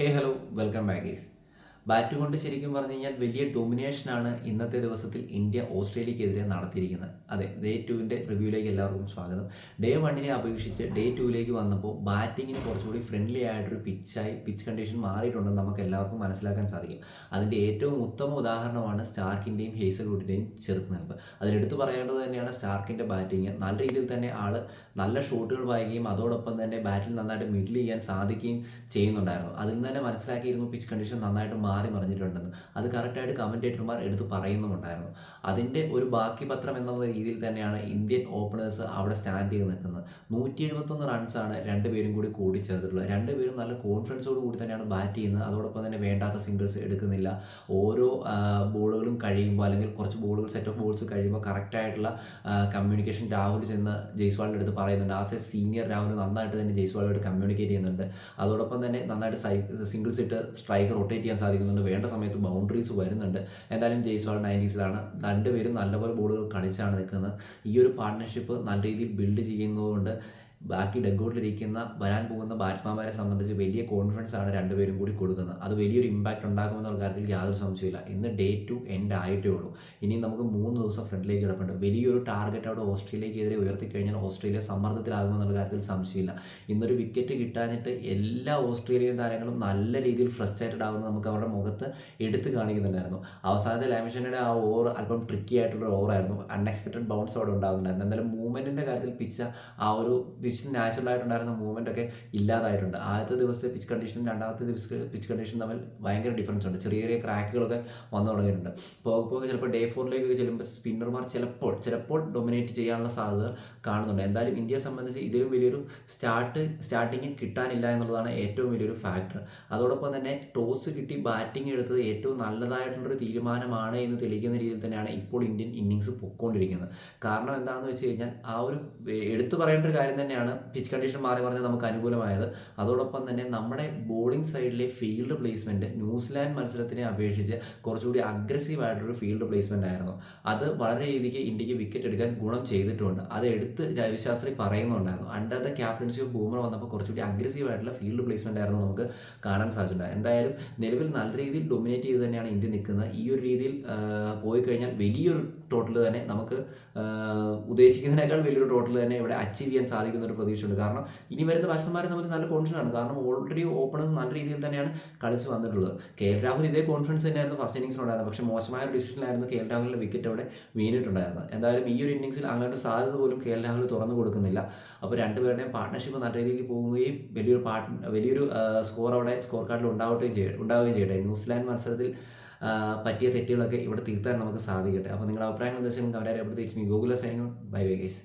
Hello welcome back guys. Bat കൊണ്ട് ശരിക്കും പറഞ്ഞു കഴിഞ്ഞാൽ വലിയ ഡൊമിനേഷനാണ് ഇന്നത്തെ ദിവസത്തിൽ ഇന്ത്യ ഓസ്ട്രേലിയക്കെതിരെ നടത്തിയിരിക്കുന്നത്. അതെ, ഡേ 2വിൻ്റെ റിവ്യൂയിലേക്ക് എല്ലാവർക്കും സ്വാഗതം. ഡേ 1നെ അപേക്ഷിച്ച് ഡേ 2വിലേക്ക് വന്നപ്പോൾ ബാറ്റിങ്ങിന് കുറച്ചുകൂടി ഫ്രണ്ട്ലി ആയിട്ടൊരു പിച്ച് കണ്ടീഷൻ മാറിയിട്ടുണ്ടെന്ന് നമുക്ക് എല്ലാവർക്കും മനസ്സിലാക്കാൻ സാധിക്കും. അതിൻ്റെ ഏറ്റവും ഉത്തമ ഉദാഹരണമാണ് സ്റ്റാർക്കിൻ്റെയും ഹേസൽവുഡിൻ്റെയും ചെറുത്തുനിൽപ്പ്. അതിലെടുത്ത് പറയേണ്ടത് തന്നെയാണ് സ്റ്റാർക്കിൻ്റെ ബാറ്റിങ്. നല്ല രീതിയിൽ തന്നെ ആൾ നല്ല ഷോട്ടുകൾ വായിക്കുകയും അതോടൊപ്പം തന്നെ ബാറ്റിൽ നന്നായിട്ട് മിഡിൽ ചെയ്യാൻ സാധിക്കുകയും ചെയ്യുന്നുണ്ടായിരുന്നു. അതിൽ നിന്ന് തന്നെ മനസ്സിലാക്കിയിരുന്നു പിച്ച് കണ്ടീഷൻ നന്നായിട്ട് മാറി മറിഞ്ഞിട്ടുണ്ടെന്ന്. അത് കറക്റ്റായിട്ട് കമൻറ്റേറ്റർമാർ എടുത്ത് പറയുന്നുമുണ്ടായിരുന്നു. അതിൻ്റെ ഒരു ബാക്കി പത്രം എന്നുള്ള രീതിയിൽ തന്നെയാണ് ഇന്ത്യൻ ഓപ്പണേഴ്സ് അവിടെ സ്റ്റാൻഡ് ചെയ്ത് നിൽക്കുന്നത്. 171 റൺസാണ് രണ്ടുപേരും കൂടി കൂടിച്ചേർത്തിട്ടുള്ളത്. രണ്ടുപേരും നല്ല കോൺഫിഡൻസോട് കൂടി തന്നെയാണ് ബാറ്റ് ചെയ്യുന്നത്. അതോടൊപ്പം തന്നെ വേണ്ടാത്ത സിംഗിൾസ് എടുക്കുന്നില്ല. ഓരോ ബോളുകളും കഴിയുമ്പോൾ അല്ലെങ്കിൽ കുറച്ച് ബോളുകൾ സെറ്റ് ഓഫ് ബോൾസ് കഴിയുമ്പോൾ കറക്റ്റായിട്ടുള്ള കമ്മ്യൂണിക്കേഷൻ രാഹുൽ ചെന്ന് ജയ്സ്വാളിൻ്റെ അടുത്ത് പറയുന്നുണ്ട്. ആസ് എ സീനിയർ രാഹുൽ നന്നായിട്ട് തന്നെ ജയ്സ്വാളോട് കമ്മ്യൂണിക്കേറ്റ് ചെയ്യുന്നുണ്ട്. അതോടൊപ്പം തന്നെ നന്നായിട്ട് സിംഗിൾസ് ഇട്ട് സ്ട്രൈക്ക് റൊട്ടേറ്റ് ചെയ്യാൻ സാധിക്കുന്നുണ്ട്. വേണ്ട സമയത്ത് ബൗണ്ടറീസ് വരുന്നുണ്ട്. എന്തായാലും ജയ്സ്വാൾ 90s രണ്ടുപേരും നല്ലപോലെ ബോളുകൾ കളിച്ചാണ് നിൽക്കുന്നത്. ഈ ഒരു പാർട്ട്ണർഷിപ്പ് നല്ല രീതിയിൽ ബിൽഡ് ചെയ്യുന്നതുകൊണ്ട് ബാക്കി ഡഗ്ഔട്ടിലിരിക്കുന്ന വരാൻ പോകുന്ന ബാറ്റ്സ്മാൻമാരെ സംബന്ധിച്ച് വലിയ കോൺഫിഡൻസ് ആണ് രണ്ടുപേരും കൂടി കൊടുക്കുന്നത്. അത് വലിയൊരു ഇമ്പാക്റ്റ് ഉണ്ടാക്കുമെന്നുള്ള കാര്യത്തിൽ യാതൊരു സംശയമില്ല. ഇന്ന് ഡേ 2 എൻഡ് ആയിട്ടേ ഉള്ളൂ. ഇനി നമുക്ക് 3 ദിവസം ഫ്രണ്ടിലേക്ക് കിടപ്പുണ്ട്. വലിയൊരു ടാർഗറ്റ് അവിടെ ഓസ്ട്രേലിയക്കെതിരെ ഉയർത്തിക്കഴിഞ്ഞാൽ ഓസ്ട്രേലിയ സമ്മർദ്ദത്തിലാകുമെന്നുള്ള കാര്യത്തിൽ സംശയമില്ല. ഇന്നൊരു വിക്കറ്റ് കിട്ടാഞ്ഞിട്ട് എല്ലാ ഓസ്ട്രേലിയൻ താരങ്ങളും നല്ല രീതിയിൽ ഫ്രസ്ട്രേറ്റഡ് ആകുന്നത് നമുക്ക് അവരുടെ മുഖത്ത് എടുത്ത് കാണിക്കുന്നുണ്ടായിരുന്നു. അവസാനത്തെ ലാമിഷനയുടെ ആ ഓവർ അല്പം ട്രിക്കി ആയിട്ടുള്ള ഓവറായിരുന്നു. അൺഎക്സ്പെക്റ്റഡ് ബൗൺസ് അവിടെ ഉണ്ടാകുന്നുണ്ടായിരുന്നു. എന്തായാലും മൂവ്മെൻറ്റിൻ്റെ കാര്യത്തിൽ ആ ഒരു പിച്ചിൽ നാച്ചുറലായിട്ടുണ്ടായിരുന്ന മൂവ്മെൻ്റ് ഒക്കെ ഇല്ലാതായിട്ടുണ്ട്. ആദ്യത്തെ ദിവസത്തെ പിച്ച് കണ്ടീഷനും രണ്ടാമത്തെ ദിവസത്തെ പിച്ച് കണ്ടീഷനും തമ്മിൽ ഭയങ്കര ഡിഫറൻസ് ഉണ്ട്. ചെറിയ ചെറിയ ക്രാക്കുകളൊക്കെ വന്നു തുടങ്ങിയിട്ടുണ്ട്. പോകെ ചിലപ്പോൾ ഡേ 4ലേക്ക് ചെല്ലുമ്പോൾ സ്പിന്നർമാർ ചിലപ്പോൾ ഡൊമിനേറ്റ് ചെയ്യാനുള്ള സാധ്യത കാണുന്നുണ്ട്. എന്തായാലും ഇന്ത്യയെ സംബന്ധിച്ച് ഇതിലും വലിയൊരു സ്റ്റാർട്ടിങ് കിട്ടാനില്ല എന്നുള്ളതാണ് ഏറ്റവും വലിയൊരു ഫാക്ടർ. അതോടൊപ്പം തന്നെ ടോസ് കിട്ടി ബാറ്റിംഗ് എടുത്തത് ഏറ്റവും നല്ലതായിട്ടുള്ളൊരു തീരുമാനമാണ് എന്ന് തെളിയിക്കുന്ന രീതിയിൽ തന്നെയാണ് ഇപ്പോൾ ഇന്ത്യൻ ഇന്നിങ്സ് പൊയ്ക്കൊണ്ടിരിക്കുന്നത്. കാരണം എന്താണെന്ന് വെച്ച് കഴിഞ്ഞാൽ ആ ഒരു എടുത്തു പറയേണ്ട ഒരു കാര്യം തന്നെയാണ് പിച്ച് കണ്ടീഷൻ മാറി പറഞ്ഞാൽ നമുക്ക് അനുകൂലമായത്. അതോടൊപ്പം തന്നെ നമ്മുടെ ബോളിംഗ് സൈഡിലെ ഫീൽഡ് പ്ലേസ്മെൻറ്റ് ന്യൂസിലാൻഡ് മത്സരത്തിനെ അപേക്ഷിച്ച് കുറച്ചുകൂടി അഗ്രസീവായിട്ടൊരു ഫീൽഡ് പ്ലേസ്മെൻ്റ് ആയിരുന്നു. അത് വളരെ രീതിക്ക് ഇന്ത്യക്ക് വിക്കറ്റ് എടുക്കാൻ ഗുണം ചെയ്തിട്ടുണ്ട്. അത് എടുത്ത് രവിശാസ്ത്രി പറയുന്നുണ്ടായിരുന്നു. Under the captaincy of boomer വന്നപ്പോൾ കുറച്ചുകൂടി അഗ്രസീവായിട്ടുള്ള ഫീൽഡ് പ്ലേസ്മെൻ്റ് ആയിരുന്നു നമുക്ക് കാണാൻ സാധിച്ചിട്ടുണ്ട്. എന്തായാലും നിലവിൽ നല്ല രീതിയിൽ ഡൊമിനേറ്റ് ചെയ്ത് തന്നെയാണ് ഇന്ത്യ നിൽക്കുന്നത്. ഈ ഒരു രീതിയിൽ പോയി കഴിഞ്ഞാൽ വലിയൊരു ടോട്ടൽ തന്നെ നമുക്ക് ഉദ്ദേശിക്കുന്നതിനേക്കാൾ വലിയൊരു ടോട്ടൽ തന്നെ ഇവിടെ അച്ചീവ് ചെയ്യാൻ സാധിക്കുന്ന ഒരു പ്രതീക്ഷയുണ്ട്. കാരണം ഇനി വരുന്ന ബാറ്റ്സ്മാൻമാരെ സംബന്ധിച്ച് നല്ല കോൺഫിഡൻസ് ആണ്. കാരണം ഓൾറെഡി ഓപ്പണേഴ്സ് നല്ല രീതിയിൽ തന്നെയാണ് കളിച്ച് വന്നിട്ടുള്ളത്. KL രാഹുൽ ഇതേ കോൺഫിഡൻസ് തന്നെയായിരുന്നു ഫസ്റ്റ് ഇന്നിങ്സിലുണ്ടായിരുന്നത്. പക്ഷേ മോശമായ ഒരു ഡിസിഷനിലായിരുന്നു KL രാഹുലിൻ്റെ വിക്കറ്റ് അവിടെ വീണിട്ടുണ്ടായിരുന്നത്. എന്തായാലും ഈ ഒരു ഇന്നിങ്സിൽ അങ്ങോട്ട് സാധ്യത പോലും KL രാഹുൽ തുറന്നു കൊടുക്കുന്നില്ല. അപ്പോൾ രണ്ടുപേരുടെയും പാർട്ട്ണർഷിപ്പ് നല്ല രീതിയിൽ പോവുകയും വലിയൊരു സ്കോർ അവിടെ സ്കോർ കാർഡിൽ ഉണ്ടാവുകയും ചെയ്യട്ടെ. ന്യൂസിലാൻഡ് മത്സരത്തിൽ പറ്റിയ തെറ്റുകളൊക്കെ ഇവിടെ തിരുത്താൻ നമുക്ക് സാധിക്കട്ടെ. അപ്പോൾ നിങ്ങളുടെ അഭിപ്രായങ്ങൾ എന്താ വെച്ചാൽ അവരെ എവിടെ തിരിച്ചു ഗൂഗിൾ സൈനിങ് ബൈ ഗൈസ്.